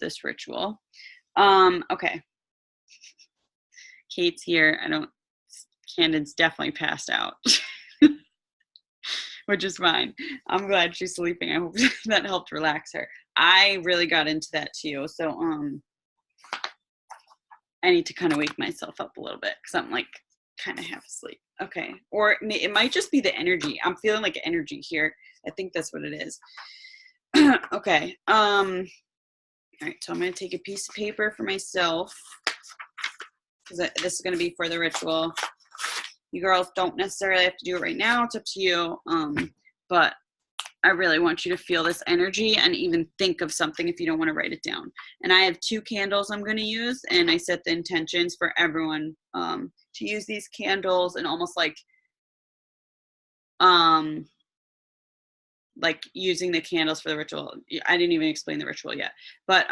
this ritual. Okay. Kate's here. Candid's definitely passed out, which is fine. I'm glad she's sleeping. I hope that helped relax her. I really got into that too. So, I need to kind of wake myself up a little bit because I'm like kind of half asleep. Okay. Or it might just be the energy. I'm feeling like energy here. I think that's what it is. Okay. All right. So I'm going to take a piece of paper for myself because this is going to be for the ritual. You girls don't necessarily have to do it right now. It's up to you. But I really want you to feel this energy and even think of something if you don't want to write it down. And I have 2 candles I'm going to use, and I set the intentions for everyone to use these candles and almost like using the candles for the ritual. I didn't even explain the ritual yet. But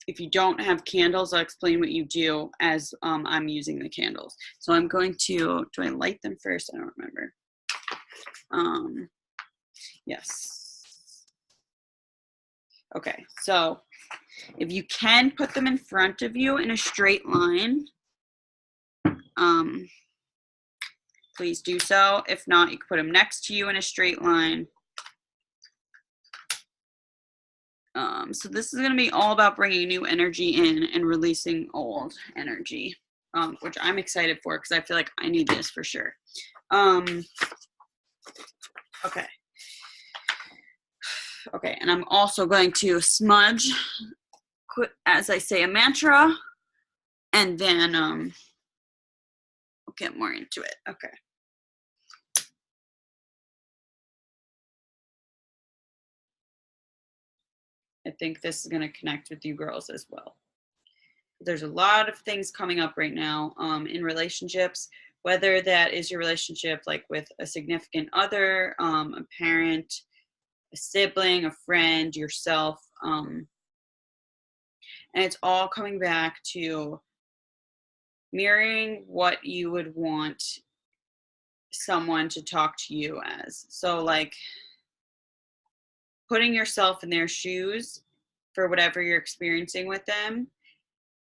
if you don't have candles, I'll explain what you do as I'm using the candles. So I'm going to, do I light them first? I don't remember. Yes. Okay, so if you can put them in front of you in a straight line, please do so. If not, you can put them next to you in a straight line. So this is going to be all about bringing new energy in and releasing old energy, which I'm excited for because I feel like I need this for sure. Okay. Okay, and I'm also going to smudge as I say a mantra, and then we'll get more into it. Okay. I think this is going to connect with you girls as well. There's a lot of things coming up right now in relationships, whether that is your relationship like with a significant other, a parent, a sibling, a friend, yourself. And it's all coming back to mirroring what you would want someone to talk to you as. So like putting yourself in their shoes for whatever you're experiencing with them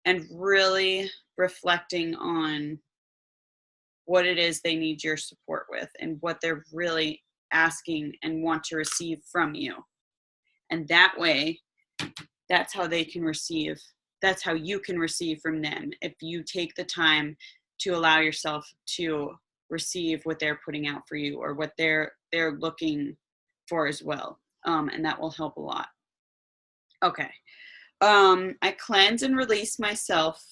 and really reflecting on what it is they need your support with and what they're really asking and want to receive from you. And that way, that's how they can receive. That's how you can receive from them if you take the time to allow yourself to receive what they're putting out for you or what they're looking for as well. And that will help a lot. Okay. I cleanse and release myself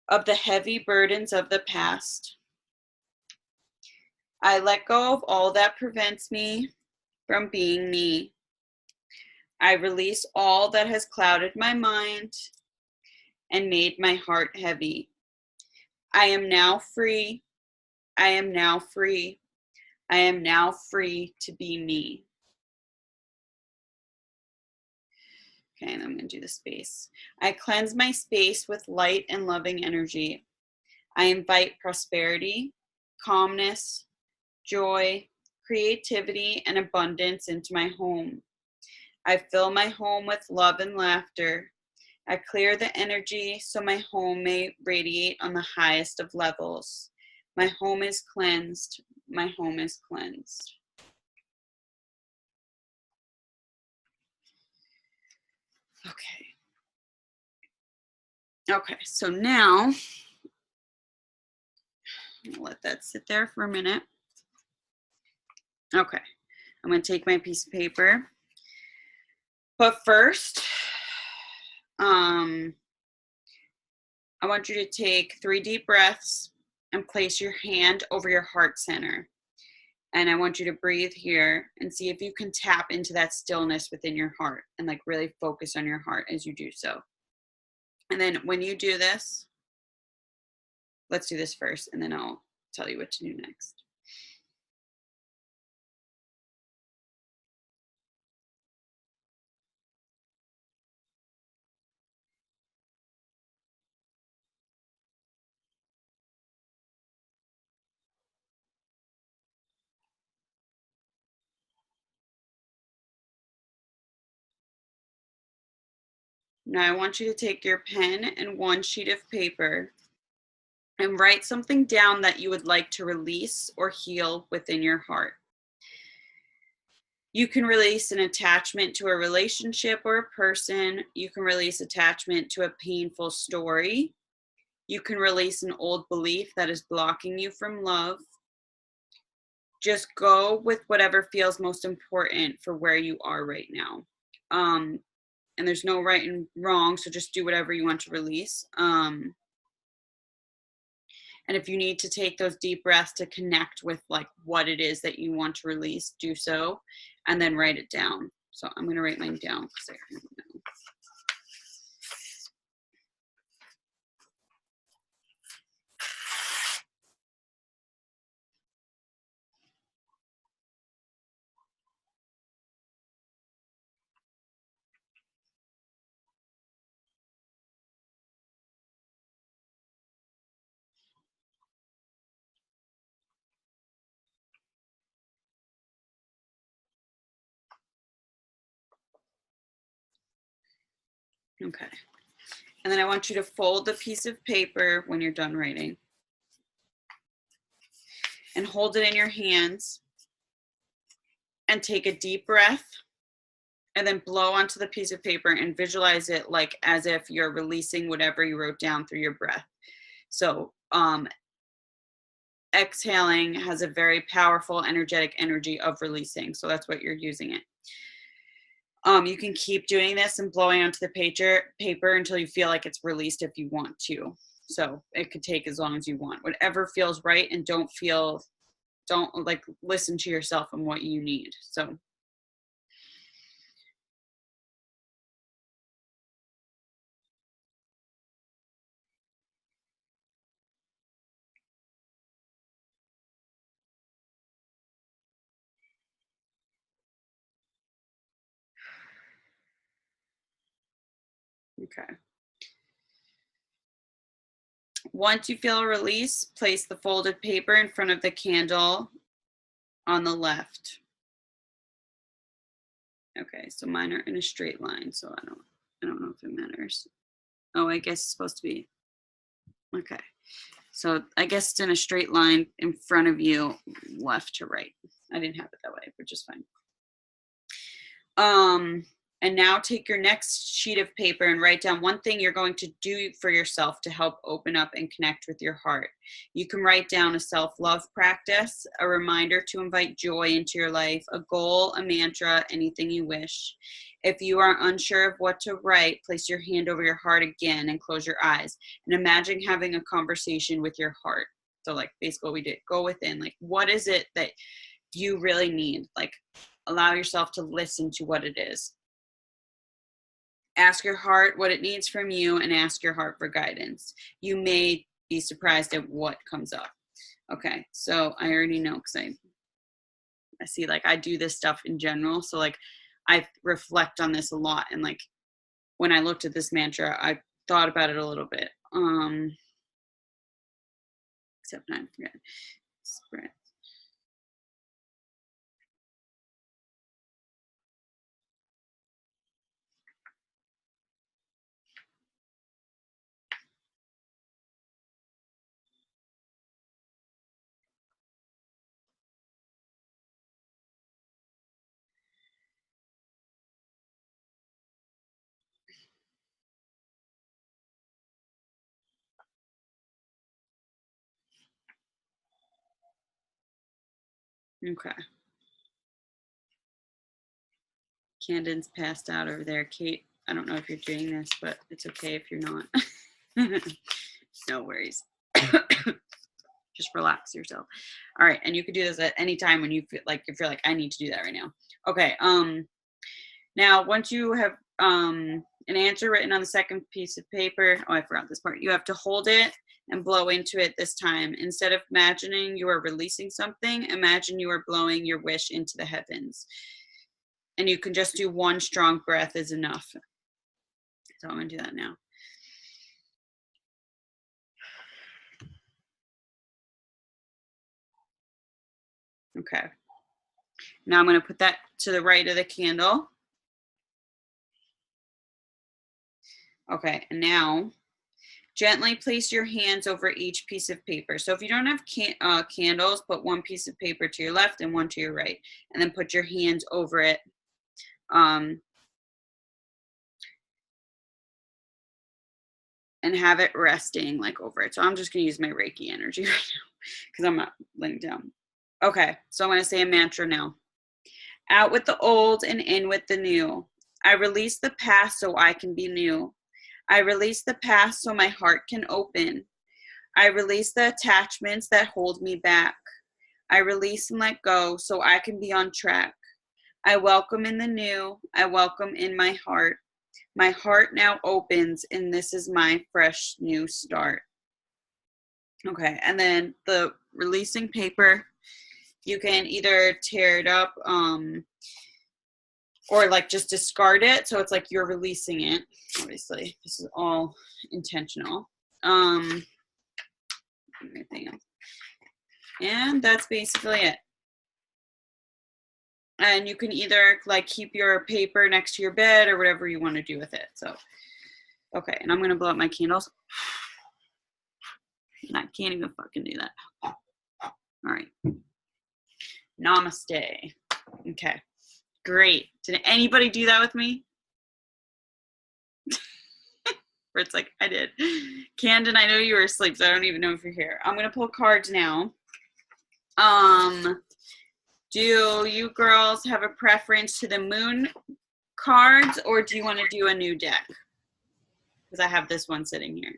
of the heavy burdens of the past. I let go of all that prevents me from being me. I release all that has clouded my mind and made my heart heavy. I am now free. I am now free. I am now free to be me. Okay, and I'm going to do the space. I cleanse my space with light and loving energy. I invite prosperity, calmness, joy, creativity, and abundance into my home. I fill my home with love and laughter. I clear the energy so my home may radiate on the highest of levels. My home is cleansed. My home is cleansed. Okay. Okay, so now, I'll let that sit there for a minute. Okay, I'm going to take my piece of paper. But first, I want you to take 3 deep breaths and place your hand over your heart center. And I want you to breathe here and see if you can tap into that stillness within your heart and like really focus on your heart as you do so. And then when you do this, let's do this first and then I'll tell you what to do next. Now I want you to take your pen and one sheet of paper and write something down that you would like to release or heal within your heart. You can release an attachment to a relationship or a person. You can release attachment to a painful story. You can release an old belief that is blocking you from love. Just go with whatever feels most important for where you are right now. And there's no right and wrong, so just do whatever you want to release. And if you need to take those deep breaths to connect with like what it is that you want to release, do so, and then write it down. So I'm going to write mine down because I don't know. Okay. And then I want you to fold the piece of paper when you're done writing and hold it in your hands and take a deep breath and then blow onto the piece of paper and visualize it like as if you're releasing whatever you wrote down through your breath. So exhaling has a very powerful energetic energy of releasing. So that's what you're using it. You can keep doing this and blowing onto the paper until you feel like it's released if you want to. So it could take as long as you want. Whatever feels right, and don't like listen to yourself and what you need. So okay. Once you feel a release, place the folded paper in front of the candle on the left. Okay, so mine are in a straight line, so I don't know if it matters. Oh, I guess it's supposed to be. Okay. So I guess it's in a straight line in front of you, left to right. I didn't have it that way, which is fine. And now take your next sheet of paper and write down one thing you're going to do for yourself to help open up and connect with your heart. You can write down a self-love practice, a reminder to invite joy into your life, a goal, a mantra, anything you wish. If you are unsure of what to write, place your hand over your heart again and close your eyes and imagine having a conversation with your heart. So like basically what we did, go within, like what is it that you really need? Like allow yourself to listen to what it is. Ask your heart what it needs from you and ask your heart for guidance. You may be surprised at what comes up. Okay, so I already know because I see like I do this stuff in general. So like I reflect on this a lot. And like when I looked at this mantra, I thought about it a little bit. Except I forget. Spread. Okay. Camden's passed out over there. Kate, I don't know if you're doing this, but it's okay if you're not. No worries. Just relax yourself. All right, and you could do this at any time when you feel like if you're like I need to do that right now. Okay. Now once you have an answer written on the second piece of paper, oh I forgot this part. You have to hold it and blow into it this time. Instead of imagining you are releasing something, imagine you are blowing your wish into the heavens. And you can just do one strong breath is enough. So I'm gonna do that now. Okay. Now I'm gonna put that to the right of the candle. Okay, and now gently place your hands over each piece of paper. So if you don't have candles, put one piece of paper to your left and one to your right, and then put your hands over it. And have it resting like over it. So I'm just going to use my Reiki energy right now because I'm not laying down. Okay, so I'm going to say a mantra now. Out with the old and in with the new. I release the past so I can be new. I release the past so my heart can open. I release the attachments that hold me back. I release and let go so I can be on track. I welcome in the new. I welcome in my heart. My heart now opens, and this is my fresh new start. Okay, and then the releasing paper, you can either tear it up or like just discard it. So it's like you're releasing it. Obviously, this is all intentional. Anything else? And that's basically it. And you can either like keep your paper next to your bed or whatever you want to do with it. So, okay, and I'm going to blow up my candles. And I can't even fucking do that. All right. Namaste. Okay, great. Did anybody do that with me? Where it's like, I did. Camden, I know you were asleep, so I don't even know if you're here. I'm going to pull cards now. Do you girls have a preference to the moon cards, or do you want to do a new deck? Because I have this one sitting here.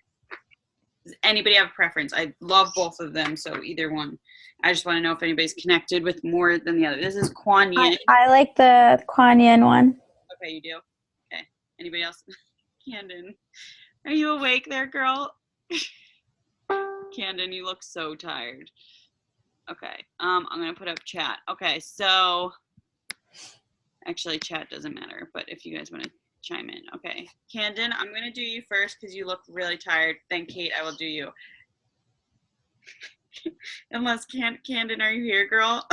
Does anybody have a preference? I love both of them, so either one. I just want to know if anybody's connected with more than the other. This is Kuan Yin. I like the Kuan Yin one. Okay, you do? Okay. Anybody else? Camden, are you awake there, girl? Camden, you look so tired. Okay, I'm going to put up chat. Okay, so actually chat doesn't matter, but if you guys want to chime in. Okay, Camden, I'm going to do you first because you look really tired. Then Kate, I will do you. Unless Camden, are you here, girl?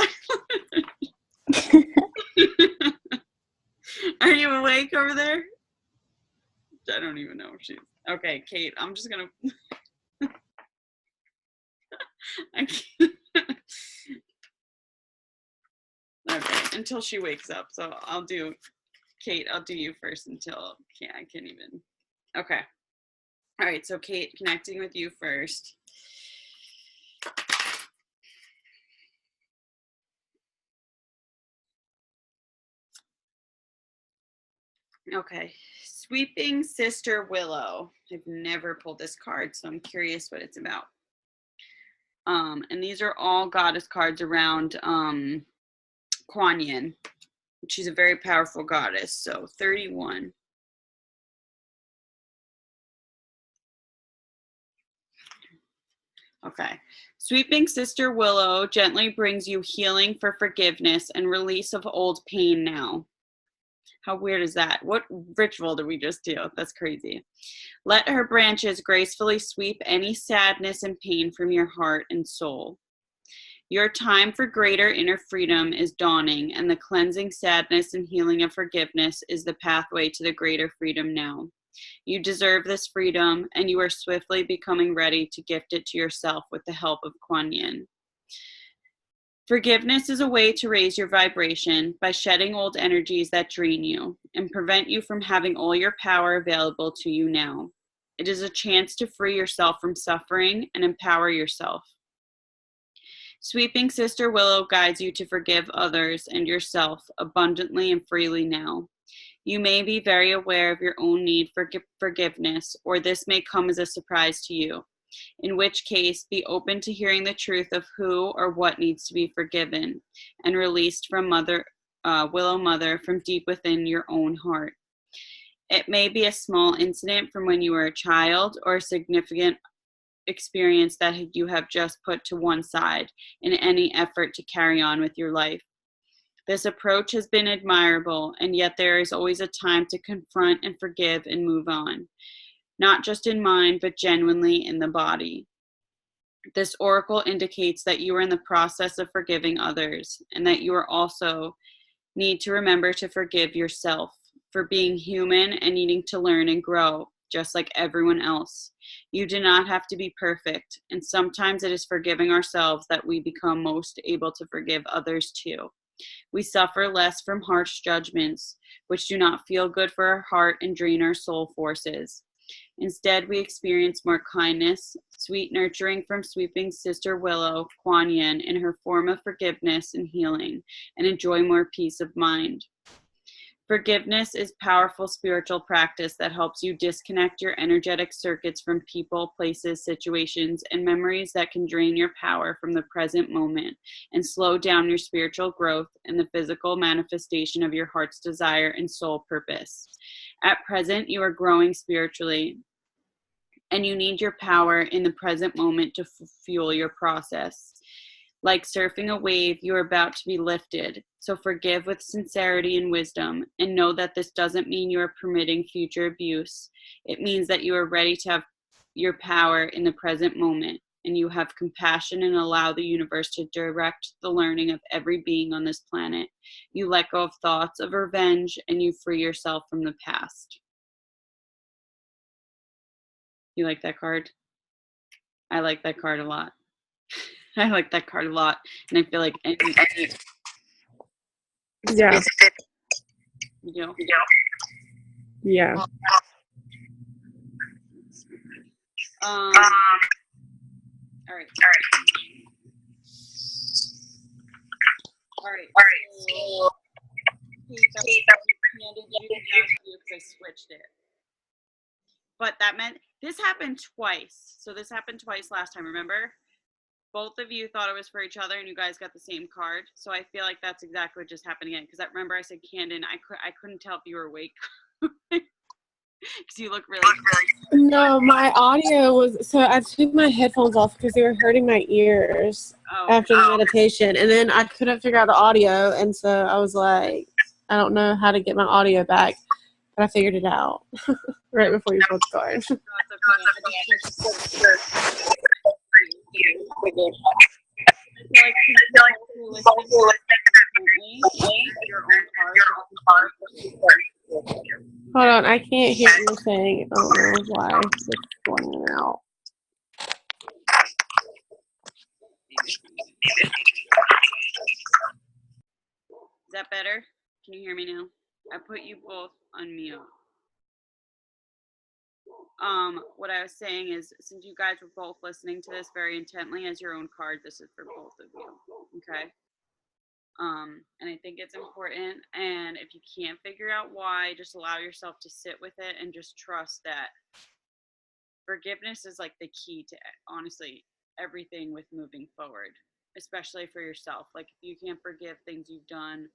Are you awake over there? I don't even know if she's okay. Kate, I'm just gonna I can't. Okay, until she wakes up. So I'll do Kate, I'll do you first until I can't even. Okay. All right, so Kate, connecting with you first. Okay, Sweeping Sister Willow. I've never pulled this card, so I'm curious what it's about. And these are all goddess cards around Kuan Yin. She's a very powerful goddess. So 31. Okay. Sweeping Sister Willow gently brings you healing for forgiveness and release of old pain now. How weird is that? What ritual did we just do? That's crazy. Let her branches gracefully sweep any sadness and pain from your heart and soul. Your time for greater inner freedom is dawning, and the cleansing sadness and healing of forgiveness is the pathway to the greater freedom now. You deserve this freedom, and you are swiftly becoming ready to gift it to yourself with the help of Kuan Yin. Forgiveness is a way to raise your vibration by shedding old energies that drain you and prevent you from having all your power available to you now. It is a chance to free yourself from suffering and empower yourself. Sweeping Sister Willow guides you to forgive others and yourself abundantly and freely now. You may be very aware of your own need for forgiveness, or this may come as a surprise to you, in which case be open to hearing the truth of who or what needs to be forgiven and released from Willow Mother from deep within your own heart. It may be a small incident from when you were a child or a significant experience that you have just put to one side in any effort to carry on with your life. This approach has been admirable, and yet there is always a time to confront and forgive and move on, not just in mind, but genuinely in the body. This oracle indicates that you are in the process of forgiving others, and that you are also need to remember to forgive yourself for being human and needing to learn and grow, just like everyone else. You do not have to be perfect, and sometimes it is forgiving ourselves that we become most able to forgive others too. We suffer less from harsh judgments, which do not feel good for our heart and drain our soul forces. Instead, we experience more kindness, sweet nurturing from sweeping Sister Willow, Kuan Yin, in her form of forgiveness and healing, and enjoy more peace of mind. Forgiveness is powerful spiritual practice that helps you disconnect your energetic circuits from people, places, situations, and memories that can drain your power from the present moment and slow down your spiritual growth and the physical manifestation of your heart's desire and soul purpose. At present, you are growing spiritually, and you need your power in the present moment to fuel your process. Like surfing a wave, you are about to be lifted. So forgive with sincerity and wisdom, and know that this doesn't mean you are permitting future abuse. It means that you are ready to have your power in the present moment, and you have compassion and allow the universe to direct the learning of every being on this planet. You let go of thoughts of revenge, and you free yourself from the past. You like that card? I like that card a lot. I like that card a lot, and I feel like Yeah. you know. Yeah. All right. So, I switched it. But that meant this happened twice. So this happened twice last time, remember? Both of you thought it was for each other and you guys got the same card. So I feel like that's exactly what just happened again. Because I remember I said, Camden, I couldn't tell if you were awake. Because you look really. No, my audio was, so I took my headphones off because they were hurting my ears after the meditation. And then I couldn't figure out the audio. And so I was like, I don't know how to get my audio back. But I figured it out right before you pulled the card. Hold on, I can't hear what you're saying. I don't know why it's going in and out. Is that better? Can you hear me now? I put you both on mute. What I was saying is, since you guys were both listening to this very intently as your own card, this is for both of you. Okay? And I think it's important. And if you can't figure out why, just allow yourself to sit with it and just trust that forgiveness is like the key to honestly everything with moving forward, especially for yourself. Like if you can't forgive things you've done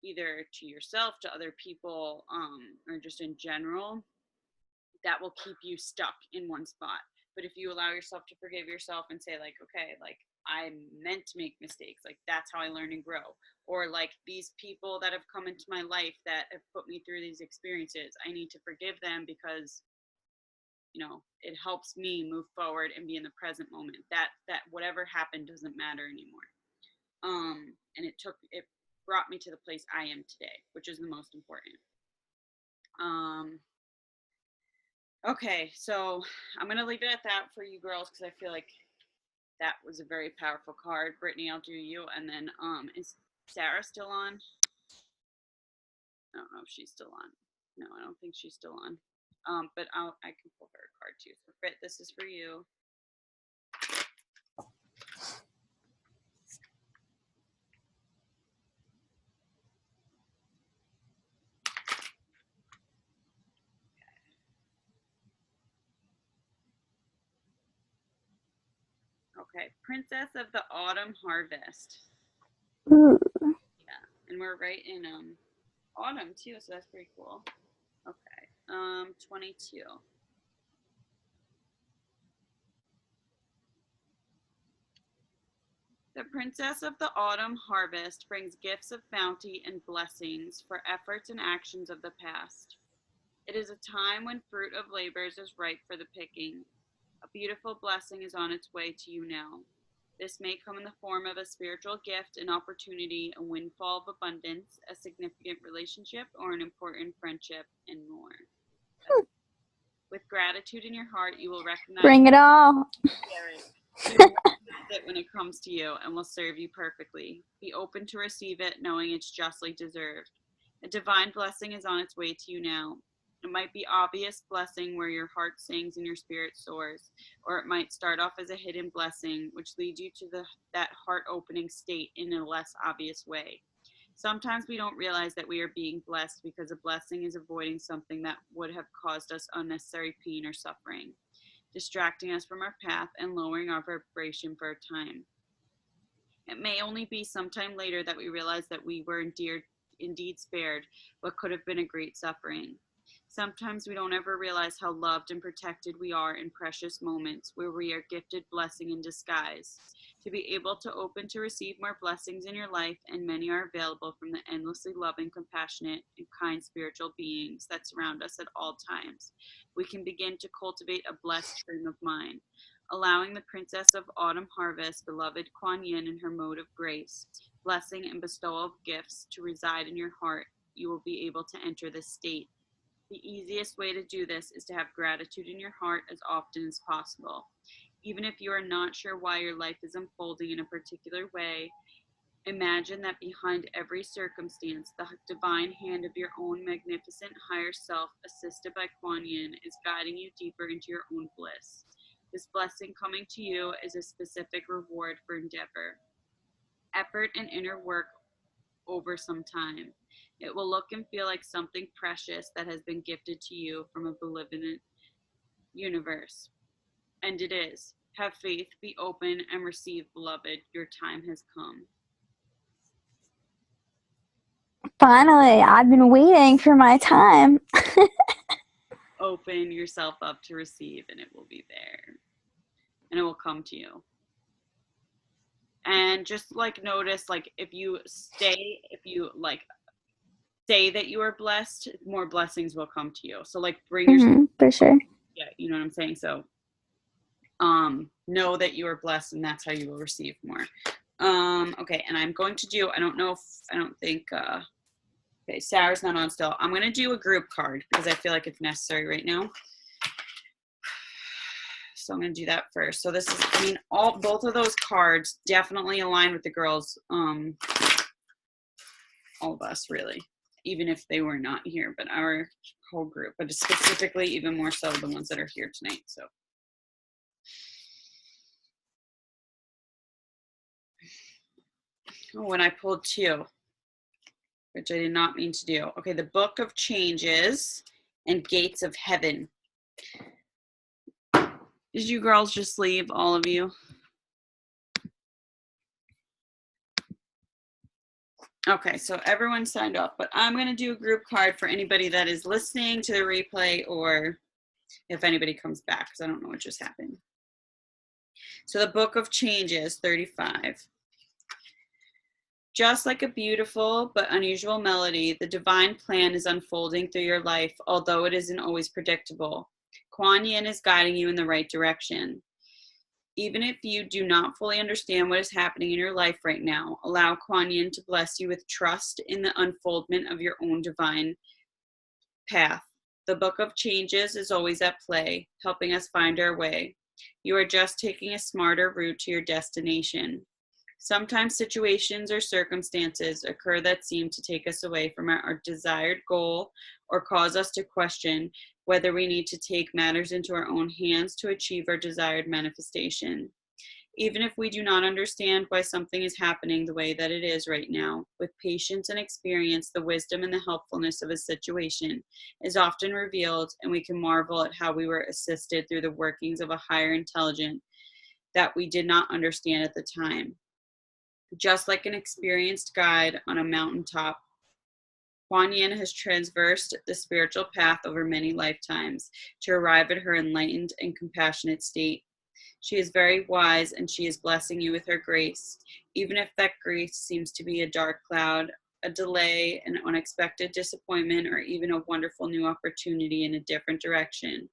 either to yourself, to other people, or just in general, that will keep you stuck in one spot. But if you allow yourself to forgive yourself and say like, okay, like I'm meant to make mistakes, like that's how I learn and grow, or like these people that have come into my life that have put me through these experiences, I need to forgive them because it helps me move forward and be in the present moment. That whatever happened doesn't matter anymore. And it brought me to the place I am today, which is the most important. Okay, so I'm gonna leave it at that for you girls because I feel like that was a very powerful card. Brittany, I'll do you, and then is Sarah still on? I don't know if she's still on. No, I don't think she's still on. But I can pull her a card too. So Britt, this is for you. Okay, Princess of the Autumn Harvest. Yeah, and we're right in autumn too, so that's pretty cool. Okay, 22. The Princess of the Autumn Harvest brings gifts of bounty and blessings for efforts and actions of the past. It is a time when fruit of labors is ripe for the picking. A beautiful blessing is on its way to you now. This may come in the form of a spiritual gift, an opportunity, a windfall of abundance, a significant relationship, or an important friendship, and more. gratitude in your heart, you will recognize. Bring it all. You will recognize it when it comes to you and will serve you perfectly. Be open to receive it, knowing it's justly deserved. A divine blessing is on its way to you now. It might be obvious blessing where your heart sings and your spirit soars, or it might start off as a hidden blessing, which leads you to that heart-opening state in a less obvious way. Sometimes we don't realize that we are being blessed because a blessing is avoiding something that would have caused us unnecessary pain or suffering, distracting us from our path and lowering our vibration for a time. It may only be sometime later that we realize that we were indeed spared what could have been a great suffering. Sometimes we don't ever realize how loved and protected we are in precious moments where we are gifted blessing in disguise. To be able to open to receive more blessings in your life, and many are available from the endlessly loving, compassionate, and kind spiritual beings that surround us at all times. We can begin to cultivate a blessed frame of mind, allowing the Princess of Autumn Harvest, beloved Kuan Yin, in her mode of grace, blessing, and bestowal of gifts to reside in your heart. You will be able to enter this state. The easiest way to do this is to have gratitude in your heart as often as possible. Even if you are not sure why your life is unfolding in a particular way, imagine that behind every circumstance, the divine hand of your own magnificent higher self, assisted by Kuan Yin, is guiding you deeper into your own bliss. This blessing coming to you is a specific reward for endeavor, effort, and inner work over some time. It will look and feel like something precious that has been gifted to you from a benevolent universe. And it is. Have faith, be open, and receive, beloved. Your time has come. Finally, I've been waiting for my time. Open yourself up to receive, and it will be there. And it will come to you. And just like notice, like if you say that you are blessed, more blessings will come to you. So like bring yourself, For sure. yeah, you know what I'm saying? So know that you are blessed, and that's how you will receive more. Okay, and I'm going to do, okay, Sarah's not on still. I'm going to do a group card because I feel like it's necessary right now. So I'm going to do that first. So this is, both of those cards definitely align with the girls, all of us really, even if they were not here, but our whole group, but specifically even more so the ones that are here tonight. So when I pulled two, which I did not mean to do. Okay, the Book of Changes and Gates of Heaven. Did you girls just leave, all of you? Okay, so everyone signed off, but I'm going to do a group card for anybody that is listening to the replay, or if anybody comes back, because I don't know what just happened. So the Book of Changes, 35. Just like a beautiful but unusual melody, the divine plan is unfolding through your life, although it isn't always predictable. Kuan Yin is guiding you in the right direction. Even if you do not fully understand what is happening in your life right now, allow Kuan Yin to bless you with trust in the unfoldment of your own divine path. The Book of Changes is always at play, helping us find our way. You are just taking a smarter route to your destination. Sometimes situations or circumstances occur that seem to take us away from our desired goal or cause us to question whether we need to take matters into our own hands to achieve our desired manifestation. Even if we do not understand why something is happening the way that it is right now, with patience and experience, the wisdom and the helpfulness of a situation is often revealed, and we can marvel at how we were assisted through the workings of a higher intelligence that we did not understand at the time. Just like an experienced guide on a mountaintop, Kuan Yin has traversed the spiritual path over many lifetimes to arrive at her enlightened and compassionate state. She is very wise, and she is blessing you with her grace, even if that grace seems to be a dark cloud, a delay, an unexpected disappointment, or even a wonderful new opportunity in a different direction.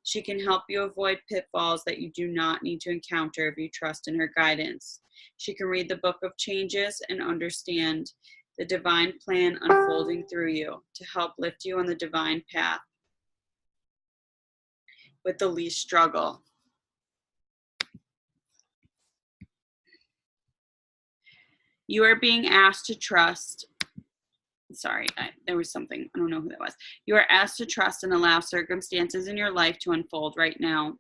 She can help you avoid pitfalls that you do not need to encounter if you trust in her guidance. She can read the Book of Changes and understand the divine plan unfolding through you to help lift you on the divine path. with the least struggle. You are being asked to trust. Sorry, there was something. I don't know who that was. You are asked to trust and allow circumstances in your life to unfold right now.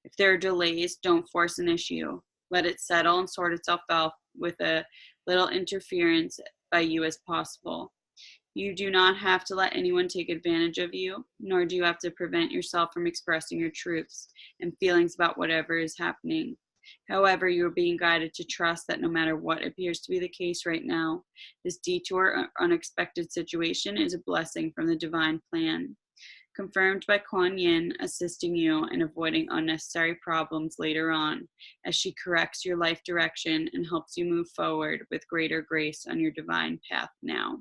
If there are delays, don't force an issue. Let it settle and sort itself out with a little interference by you as possible. You do not have to let anyone take advantage of you, nor do you have to prevent yourself from expressing your truths and feelings about whatever is happening. However, you are being guided to trust that no matter what appears to be the case right now, this detour or unexpected situation is a blessing from the divine plan. Confirmed by Kuan Yin assisting you in avoiding unnecessary problems later on, as she corrects your life direction and helps you move forward with greater grace on your divine path now.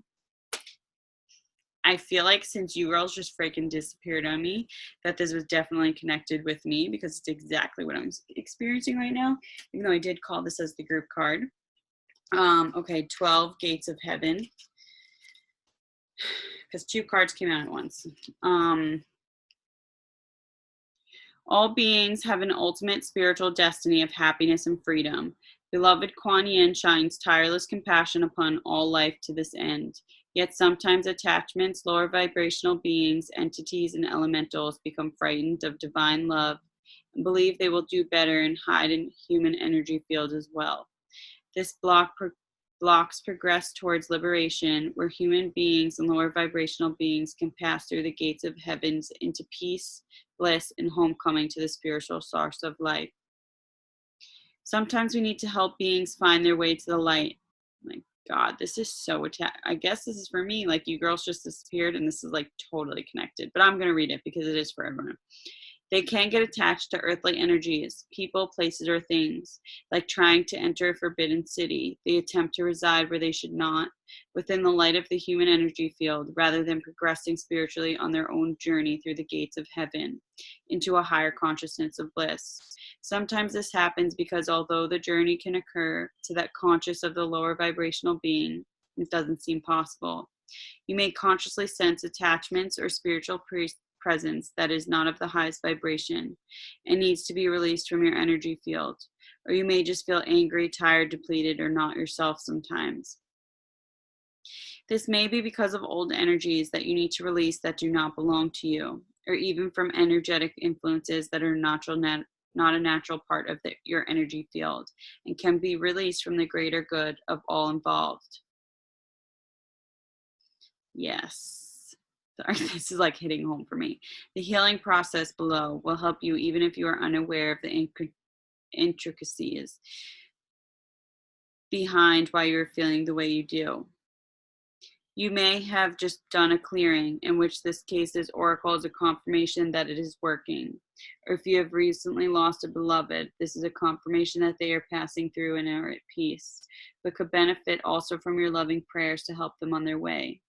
I feel like since you girls just freaking disappeared on me, that this was definitely connected with me because it's exactly what I'm experiencing right now, even though I did call this as the group card. Okay, 12 Gates of Heaven, because 2 cards came out at once. All beings have an ultimate spiritual destiny of happiness and freedom. Beloved Kuan Yin shines tireless compassion upon all life to this end. Yet sometimes attachments, lower vibrational beings, entities, and elementals become frightened of divine love and believe they will do better and hide in human energy fields as well. This blocks progress towards liberation, where human beings and lower vibrational beings can pass through the gates of heavens into peace, bliss, and homecoming to the spiritual source of life. Sometimes we need to help beings find their way to the light. My God, this is so I guess this is for me. Like, you girls just disappeared, and this is like totally connected. But I'm going to read it because it is for everyone. They can get attached to earthly energies, people, places, or things, like trying to enter a forbidden city. They attempt to reside where they should not, within the light of the human energy field, rather than progressing spiritually on their own journey through the gates of heaven into a higher consciousness of bliss. Sometimes this happens because although the journey can occur to that conscious of the lower vibrational being, it doesn't seem possible. You may consciously sense attachments or spiritual presence that is not of the highest vibration and needs to be released from your energy field. Or you may just feel angry, tired, depleted, or not yourself sometimes. This may be because of old energies that you need to release that do not belong to you, or even from energetic influences that are not a natural part of your energy field and can be released from the greater good of all involved. Yes. Sorry, this is like hitting home for me. The healing process below will help you even if you are unaware of the intricacies behind why you're feeling the way you do. You may have just done a clearing, in which this case's oracle is a confirmation that it is working. Or if you have recently lost a beloved, this is a confirmation that they are passing through and are at peace, but could benefit also from your loving prayers to help them on their way.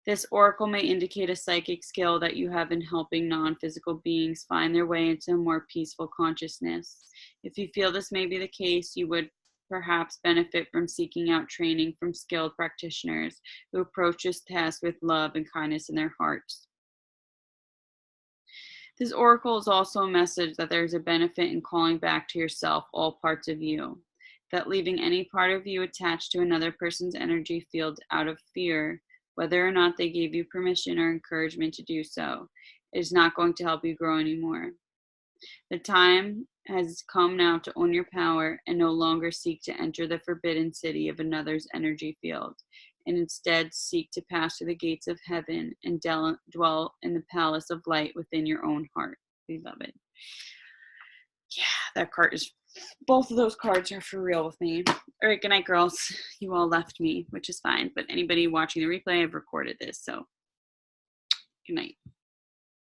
This oracle may indicate a psychic skill that you have in helping non-physical beings find their way into a more peaceful consciousness. If you feel this may be the case, you would perhaps benefit from seeking out training from skilled practitioners who approach this task with love and kindness in their hearts. This oracle is also a message that there is a benefit in calling back to yourself all parts of you, that leaving any part of you attached to another person's energy field out of fear, whether or not they gave you permission or encouragement to do so, is not going to help you grow anymore. The time has come now to own your power and no longer seek to enter the forbidden city of another's energy field, and instead seek to pass through the gates of heaven and dwell in the palace of light within your own heart, beloved. Yeah, that card is, both of those cards are for real with me. All right, good night, girls. You all left me, which is fine, but anybody watching the replay, I've recorded this, so good night.